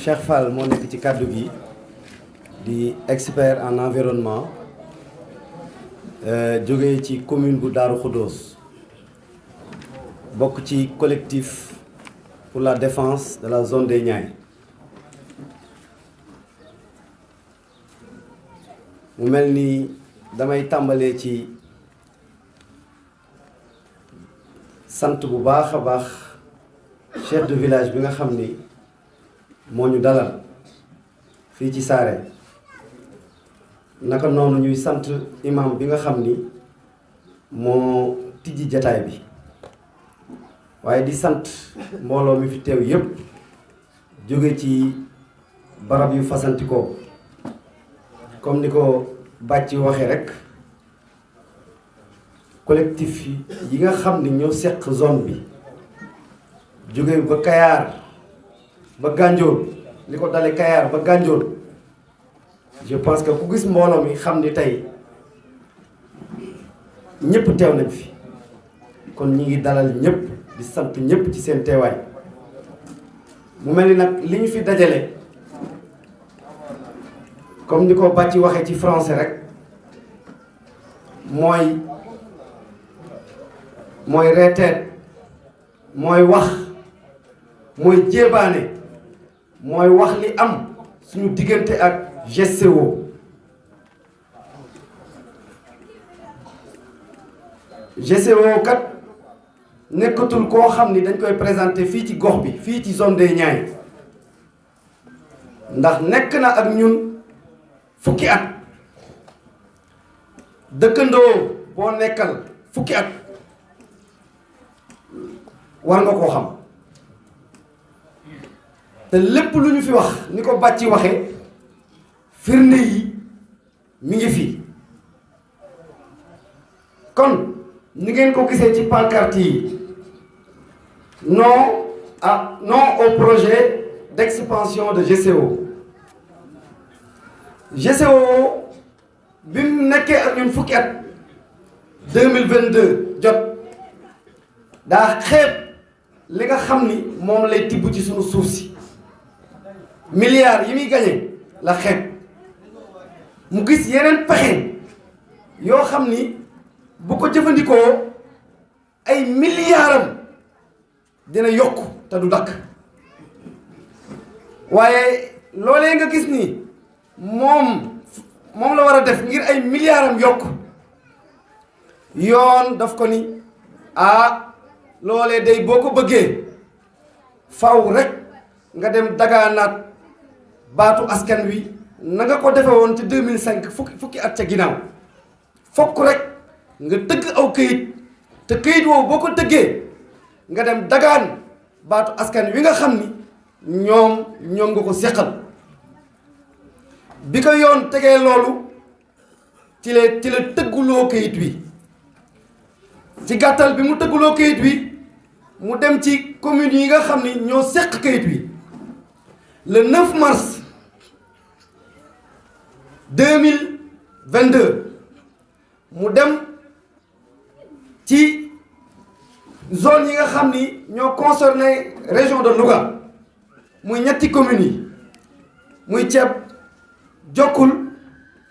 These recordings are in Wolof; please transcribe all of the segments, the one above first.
Cheikh Fall moo nekk ci kàddu gi di expert en environnement jógee ci commune bu Darou Khoudoss bokk ci collectif pour la défense de la zone des Niayes. mu mel ni damay tàmbalee ci sant bu baax a baax chef de village bi nga xam ni moo ñu dalal fii ci Saare naka noonu ñuy sant imam bi nga xam ni moo tijji jataay bi waaye di sant mbooloo mi fi teew yépp jóge ci barab yu fasantikoo comme ni ko bàcc waxe rek collectif yi nga xam ni ñoo seq zone bi jóge ba Kayar ba Gandiol li ko dale Kayar ba Gandiol je pense que ku gis mbooloo mi xam ni tey ñëpp teew nañ fi kon ñi ngi dalal ñëpp di sant ñëpp ci seen teewaay mu mel ni nag li ñu fi dajale comme ni ko bàcci waxee ci français rek mooy reeteet mooy wax mooy jéebaane mooy wax li am suñu diggante ak GCO. GCO kat nekkatul koo xam ni dañ koy présenter fii ci gox bi fii ci zone des Niayes ndax nekk na ak ñun fukki at dëkkandoo boo nekkal fukki at war nga koo xam te lépp lu ñu fi wax ni ko bàcci waxee firnde yi mi ngi fi kon ni ngeen ko gisee ci pancarte yi non au projet d'expansion de GCO. GCO bi mu nekkee ak ñun fukki at 2022 jot daa xeeb li nga xam ni moom lay tibb ci suñu suuf si milliards yi muy gañe la xeeb mu gis yeneen pexe yoo xam ni bu ko jëfandikoo ay milliardam dina yokk te du dakk waaye loolee nga gis ni moom la war a def ngir ay milliardam yokk yoon daf ko ni loolee day boo ko bëggee faw rek nga dem dagaanaat baatu askan wi na nga ko defe woon ci 2005 fukki at ca ginnaaw fokk rek nga tëgg aw këyit te këyit woowu boo ko tëggee nga dem dagaan baatu askan wi nga xam ni ñoom nga ko seqal bi ko yoon tegee loolu ci la tëgguloo këyit wi ci gàttal bi mu tëgguloo këyit wi mu dem ci communes yi nga xam ni ñoo seq këyit wi le 9 mars 2022 mu dem ci zone yi nga xam ni ñoo concerné région de Louga muy ñetti communes yi muy Ceeb Jokkul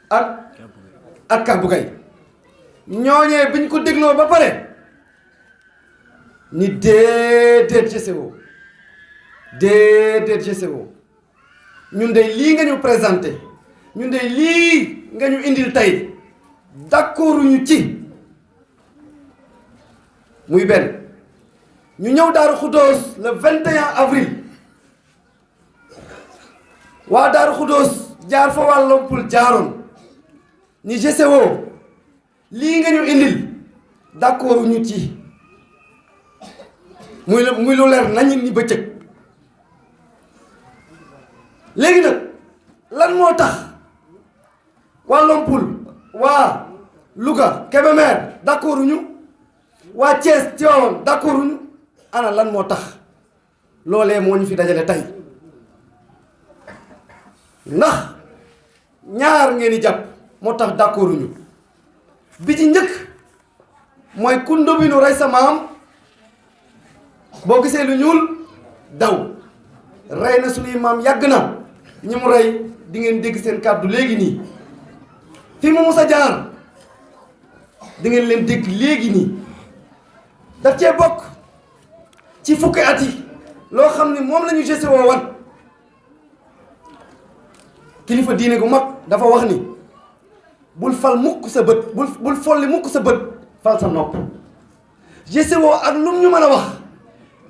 ak Kabougaye ñooñee biñ ko dégloo ba pare ni déedéet GCO ñun de lii nga ñu présenté ñun de lii nga ñu indil tey d'accorduñu ci muy benn ñu ñëw Darou Khoudoss le 21 avril waa Darou Khoudoss jaar fa waa Lompoul jaaroon ni GCO lii nga ñu indil d'accorduñu ci muy lu leer nañu ni bëccëg léegi nag lan moo tax waa Lompoul waa Louga Kébémer d'accorduñu waa Thiès Tivaouane d'accorduñu ana lan moo tax loolee moo ñu fi dajale tey ndax ñaar ngeen di jàpp moo tax d'accorduñu bi ci njëkk mooy ku ndóbinu rey sa maam boo gisee lu ñuul daw rey na suñuy maam yàgg na ñi mu rey di ngeen dégg seen kàddu léegi nii fi mu mus a jaar di ngeen leen dégg léegi nii daf cee bokk ci fukki at yi loo xam ni moom la ñu GCO wan kilifa diine gu mag dafa wax ni bul fal mukk sa bët bul folli mukk sa bët fal sa nopp GCO ak lu ñu mën a wax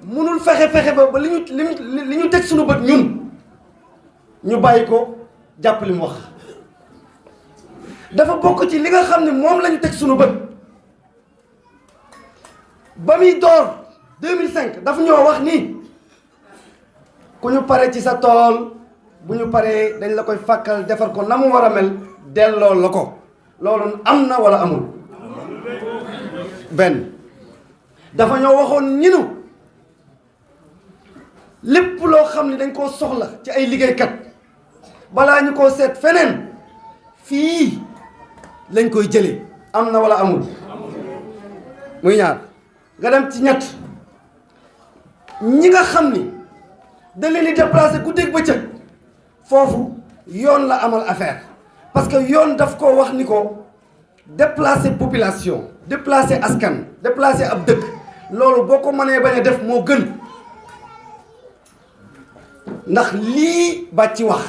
munul fexe ba li ñu teg suñu bët ñun ñu bàyyi ko jàpp li mu wax dafa bokk ci li nga xam ne moom la ñu teg suñu bët ba muy door 2005 dafa ñoo wax ni ku ñu pare ci sa tool bu ñu paree dañ la koy fàkkal defar ko na mu war a mel delloo la ko loolu am na wala amul benn dafa ñoo waxoon ñinu lépp loo xam ne dañ koo soxla ci ay liggéeykat balaa ñu koo seet feneen fii lañ koy jëlee am na wala amul muy ñaar nga dem ci ñett ñi nga xam ni da leen di déplacé guddeeg bëccëg foofu yoon la amal affaire parce que yoon daf koo wax ni ko déplacer population déplacer askan déplacer ab dëkk loolu boo ko mënee bañ a def moo gën ndax lii ba ci wax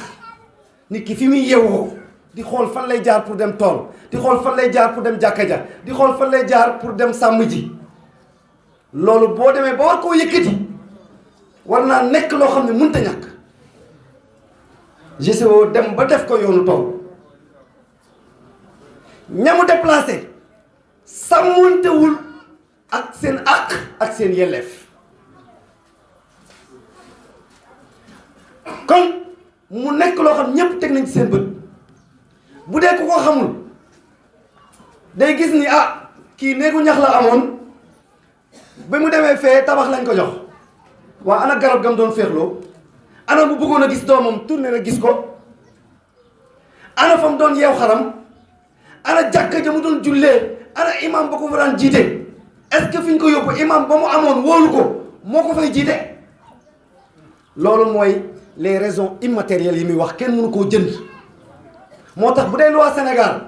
nit ki fi muy yewoo di xool fan lay jaar pour dem tool di xool fan lay jaar pour dem jàkka ja di xool fan lay jaar pour dem sàmm ji loolu boo demee ba war koo yëkkati war naa nekk loo xam ne mënta ñàkk GCO dem ba def ko yoonu tool ñamu déplacé sàmmontewul ak seen àq ak seen yelleef kon mu nekk loo xam ñépp teg nañ ci seen bët bu dee ku ko xamul day gis ni kii néegu ñax la amoon ba mu demee fee tabax lañ ko jox waa ana garab gam doon féexloo ana bu bëggoon a gis doomam tourné na gis ko ana fam doon yeew xaram ana jàkka ja mu doon jullee ana imam ba ko fa daan jiite est-ce que fi ñu ko yóbbu imam ba mu amoon wóolu ko moo ko fay jiite loolu mooy les raisons immatérielles yi muy wax kenn mënu koo jënd moo tax bu dee loi Sénégal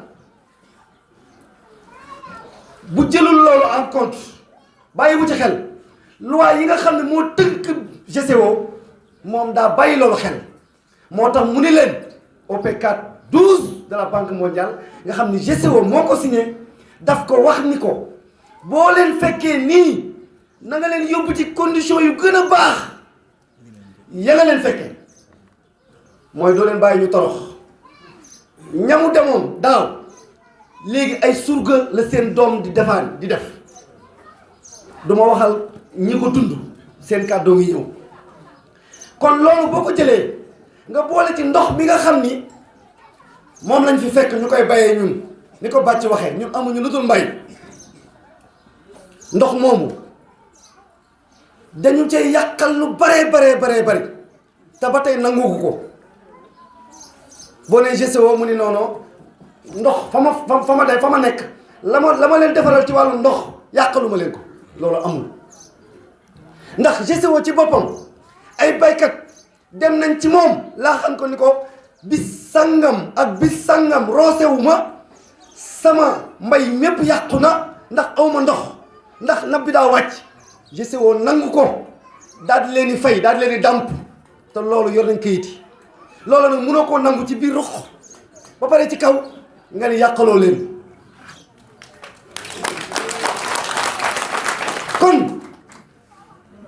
bu jëlul loolu en compte bàyyi wu ci xel loi yi nga xam ne moo tënk GCO moom daa bàyyi loolu xel moo tax mu ni leen OP4 12 de la Banque mondiale nga xam ni GCO moo ko signé daf ko wax ni ko boo leen fekkee nii na nga leen yóbbu ci condition yu gën a baax ya nga leen fekkee mooy doo leen bàyyi ñu torox ñamu demoon daaw léegi ay surga la seen doom di defaan di def duma waxal ñi ko dund seen kàddoo ngi ñëw kon loolu boo ko jëlee nga boole ci ndox bi nga xam ni moom lañ fi fekk ñu koy bayee ñun ni ko bàcc waxee ñun amuñu lu dul mbay ndox moomu dañu cay yàqal lu bare bari te ba tey nanguwu ko boo nee GCO mu ni noonu ndox fa ma nekk la ma leen defaral ci wàllu ndox yàqaluma leen ko loolu amul ndax GCO ci boppam ay baykat dem nañ ci moom laa xam ko ni ko bis sangam ak bis sangam roosewuma sama mbay mépp yàqu na ndax awma ndox ndax nab bi daa wàcc GCO nangu ko daal di leen di fay daal di leen di dàmp te loolu yor nañ kayit yi loolu nag mënoo koo nangu ci biir ruq ba pare ci kaw nga ni yàqaloo leen kon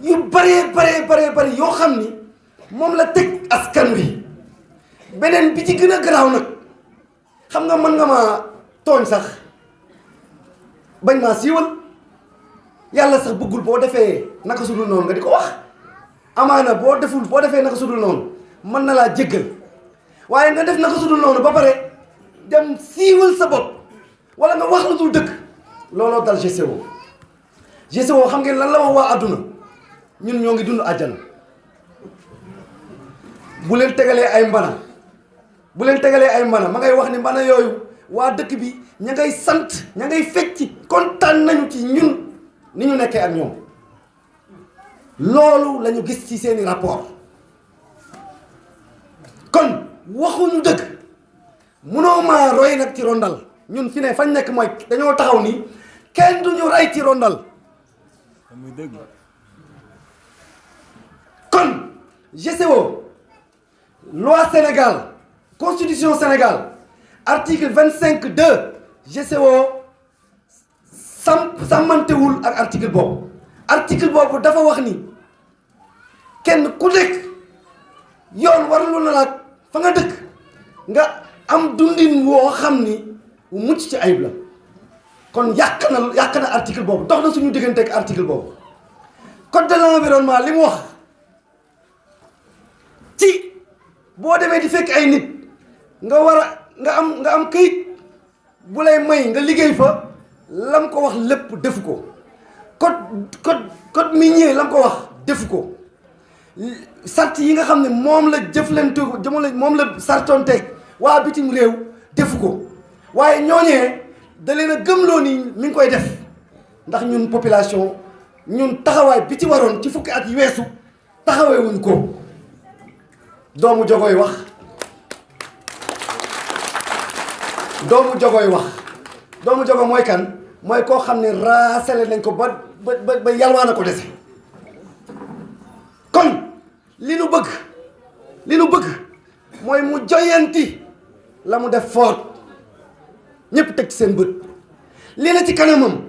yu bare yoo xam ni moom la teg askan wi beneen bi ci gën a garaaw nag xam nga mën nga ma tooñ sax bañ maa siiwal yàlla sax bëggul boo defee naka sudul noonu nga di ko wax amaana boo defee naka sudul noonu mën na laa jéggal waaye nga def naka sudul noonu ba pare dem siiwal sa bopp wala nga wax lu dul dëkk looloo dal GCO xam ngeen lan la wax waa àdduna ñun ñoo ngi dund àjjana bu leen tegalee ay mbana ma ngay wax ni mbana yooyu waa dëkk bi ña ngay sant ña ngay fecc kontaan nañu ci ñun ni ñu nekkee ak ñoom loolu la ñu gis ci seeni rapport waxuñu dëgg munoo maa roy nag ci rondal ñun fi ne fañ nekk mooy dañoo taxaw ni kenn duñu rey ci rondal kon GCO loi Sénégal constitution Sénégal article 25(2) GCO sàmmantewul ak article boobu dafa wax ni kenn ku nekk yoon warul na laaj fa nga dëkk nga am dundin woo xam ni bu mucc ci ayib la kon yàq na article boobu dox na suñu diggante ak article boobu code de l'environnement li mu wax ci boo demee di fekk ay nit nga war a nga am këyit bu lay may nga liggéey fa lam ko wax lépp defu ko code minier lam ko wax defu ko sart yi nga xam ne moom la jëflante moom la sartonteeg waa bitim réew defu ko waaye ñooñee da leen a gëmloo ni mi ngi koy def ndax ñun population ñun taxawaay bi ci waroon ci fukki at yi weesu taxawee wuñ ko doomu jogoy wax doomu jogo mooy kan mooy koo xam ne raasale nañ ko ba yalwaana ko dese kon li nu bëgg mooy mu joyanti la mu def foot ñëpp teg seen bët li na ci kanamam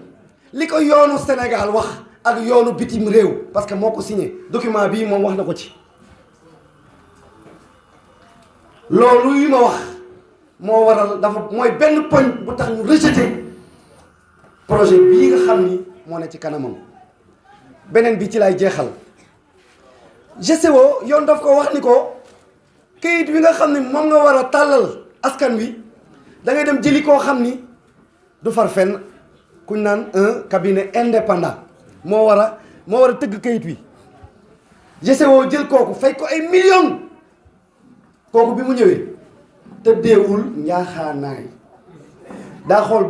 li ko yoonu Sénégal wax ak yoonu bitim réew parce que moo ko signé document bii moom wax na ko ci loolu yi ma wax moo waral mooy benn poñ bu tax ñu rejeté projet bii nga xam ni moo ne ci kanamam beneen bi ci lay jeexal GCO yoon daf ko wax ni ko këyit wi nga xam ni moom nga war a tàllal askan wi da ngay dem jëli koo xam ni du far fenn kuñ naan un cabinet indépendant moo war a tëgg këyit wi GCO jël kooku fay ko ay millions kooku bi mu ñëwee tëddeewul njaaxaanaay daa xool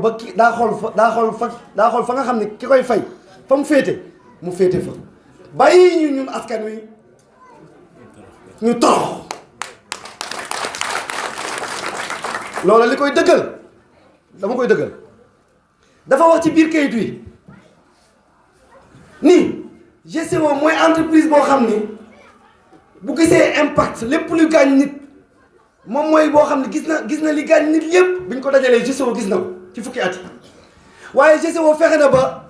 fa nga xam ne ki koy fay fa mu féete fa bàyyi ñun askan wi ñu torox loolu li koy dëggal dama koy dëggal dafa wax ci biir kayit wi ni GCO mooy entreprise boo xam ni bu gisee impact lépp luy gaañ nit moom mooy boo xam ne gis na li gaañ nit yépp bi ñu ko dajalee GCO gis na ko ci fukki at yi waaye GCO fexe na ba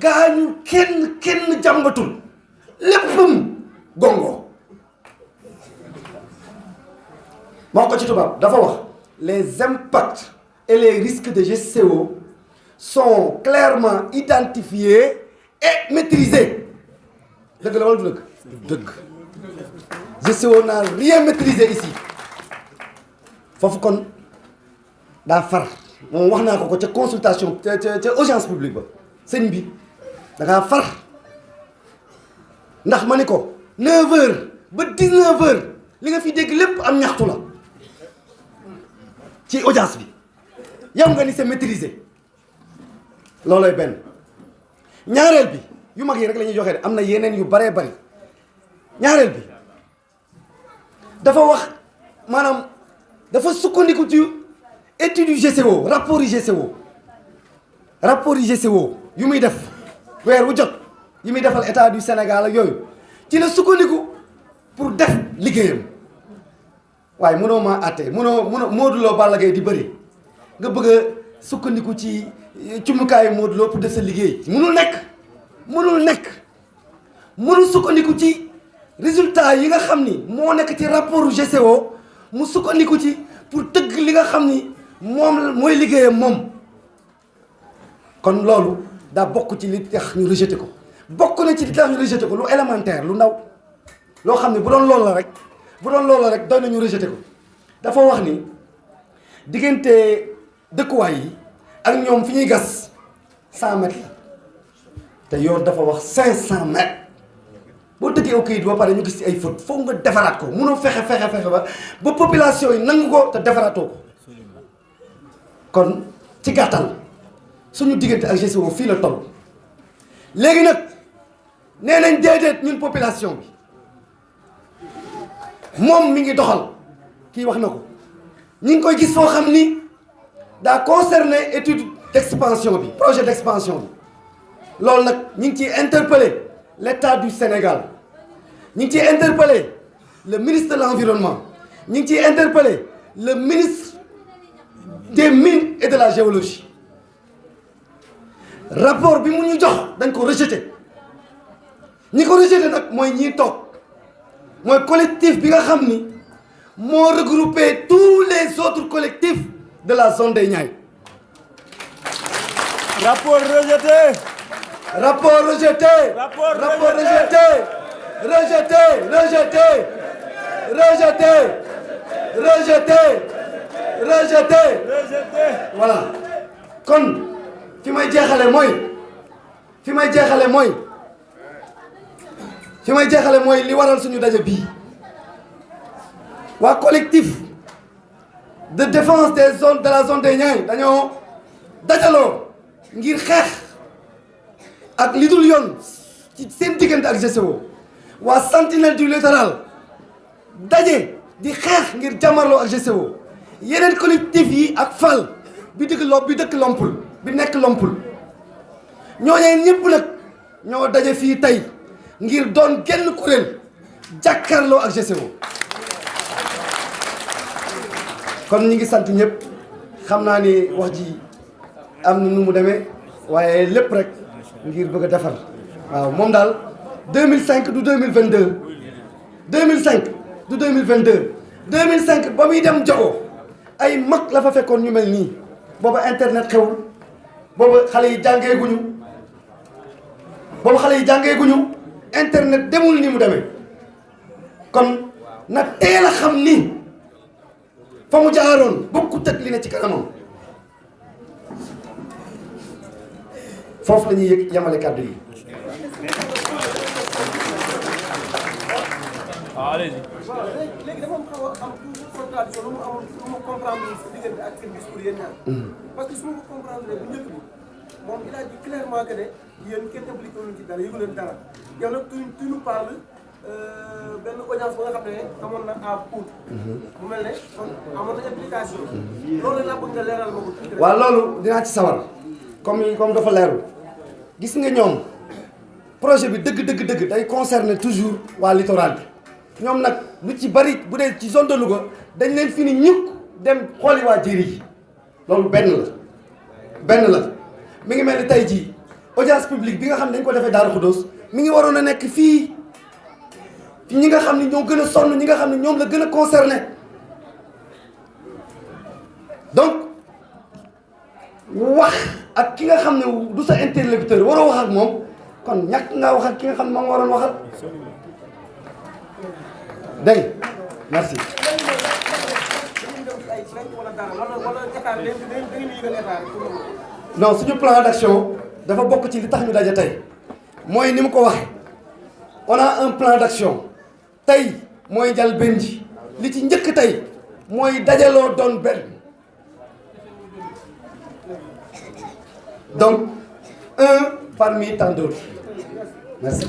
gaañu kenn jàmbatul léppam gongo moo ko ci tubaab dafa wax les impacts et les risques de GCO sont clairement identifiés et maîtrisés dëgg la wala du dëgg GCO n'a rien maîtrisé ici foofu kon daa far moom wax naa ko ca consultation ca audience publique ba sëñ bi da ngaa far ndax ma ni ko 9h ba 19h li nga fi dégg lépp am ñaxtu la ci audience bi yow nga ni c'est maîtrisé loolooy benn ñaareel bi yu mag yi rek la ñuy joxe de am na yeneen yu baree bari ñaareel bi dafa wax maanaam dafa sukkandiku ci étude yu GCO rapport yi GCO yu muy def weer wu jot yi muy defal état du Sénégal ak yooyu ci la sukkandiku pour def liggéeyam waaye mënoo maa àtte mënoo Modou Lo Balla Gaye di bëri nga bëgg a sukkandiku ci cumukaayu Modou Lo pour def sa liggéey mënul sukkandiku ci résultat yi nga xam ni moo nekk ci rapport GCO mu sukkandiku ci pour tëgg li nga xam ni moom mooy liggéeyam moom kon loolu daa bokk ci li tax ñu rejeté ko bokk na ci li tax ñu rejeté ko lu élémentaire lu ndaw loo xam ni bu doon loolu la rek doy nañu rejeté ko dafa wax ni diggante dëkkuwaay yi ak ñoom fi ñuy gas 100 mètres la te yoon dafa wax 500 mètres boo dëggee aw kayit ba pare ñu gis ci ay fautes foog nga defaraat ko munoo fexe ba population yi nangu ko te defaraatoo ko kon ci gàttal suñu diggante ak GCO fii la toll léegi nag nee nañ déedéet ñun population bi moom mi ngi doxal kii wax na ko ñi ngi koy gis foo xam ni daa concerné étude d'expansion bi projet d'expansion bi loolu nag ñi ngi ciy interpellé l'État du Sénégal ñi ngi ciy interpellé le ministre de l'environnement ñi ngi ciy interpellé le ministre des mines et de la géologie rapport bi mu ñu jox dañ ko rejeté ñi ko rejeté nag mooy ñiy toog mooy collectif bi nga xam ni moo regroupé tous les autres collectifs de la zone des Niayes. Rapport rejeté. Rapport rejeté. Rapport rejeté. Rejeté. Rejeté. Rejeté. Rejeté. Rejeté. Rejeté. Voilà kon fi may jeexale mooy li waral suñu daje bii waa collectif de défense des zones de la zone des Niayes dañoo dajaloo ngir xeex ak li dul yoon ci seen diggante ak GCO waa sentinelle du littoral daje di xeex ngir jàmmarloo ak GCO yeneen collectif yi ak FAL bi dëkk Lompul bi nekk Lompul ñooñee ñëpp nag ñoo daje fii tey ngir doon genn kuréel jàkkaarloo ak GCO kon ñi ngi sant ñëpp xam naa ni wax ji am na nu mu demee waaye lépp rek ngir bëgg a defar waaw moom daal 2005 du 2022 2005 du 2022 2005 ba muy dem jogo ay mag la fa fekkoon ñu mel nii booba internet xewul booba xale yi jàngee guñu internet demul ni mu demee kon na teel a xam ni fa mu jaaroon bokkut ak li ne ci kanamam foofu la ñuy yëg yamale kàddu yi. léegi dafa am contradiction lu mu comprendre si diggante ak seen discours yéen ñaar parce que su ma ko comprendre bu njëkk bi moom il a dit clairement que ne yéen kenn impliqué wuñ ci dara yëgu leen dara yow nag tu nous parles benn audience ba nga xam ne amoon na à Pout mu mel ne kon amoon na implication loolu laa bëgg nga leeral ma ko tuuti rek. waaw loolu dinaa ci sawar comme dafa leerul gis nga ñoom projet bi dëgg day concerner toujours waa littoral bi ñoom nag lu ci bari bu dee ci zone de Louga dañ leen fi ni ñukk dem xooli waa jëri yi loolu benn la mi ngi mel ni tey jii audience publique bi nga xam ne dañ ko defee Darou Khoudoss mi ngi waroon a nekk fii ñi nga xam ne ñoo gën a sonn ñi nga xam ne ñoom la gën a concerné donc wax ak ki nga xam ne du sa interlocuteur waroo wax ak moom kon ñàkk ngaa wax ak ki nga xam ne moom waroon waxal dégg merci. non suñu plan d'action dafa bokk ci li tax ñu daje tey mooy ni mu ko waxee on a un plan d'action tey mooy jal benn ji li ci njëkk tey mooy dajaloo doon benn donc un parmi tant d'autres merci.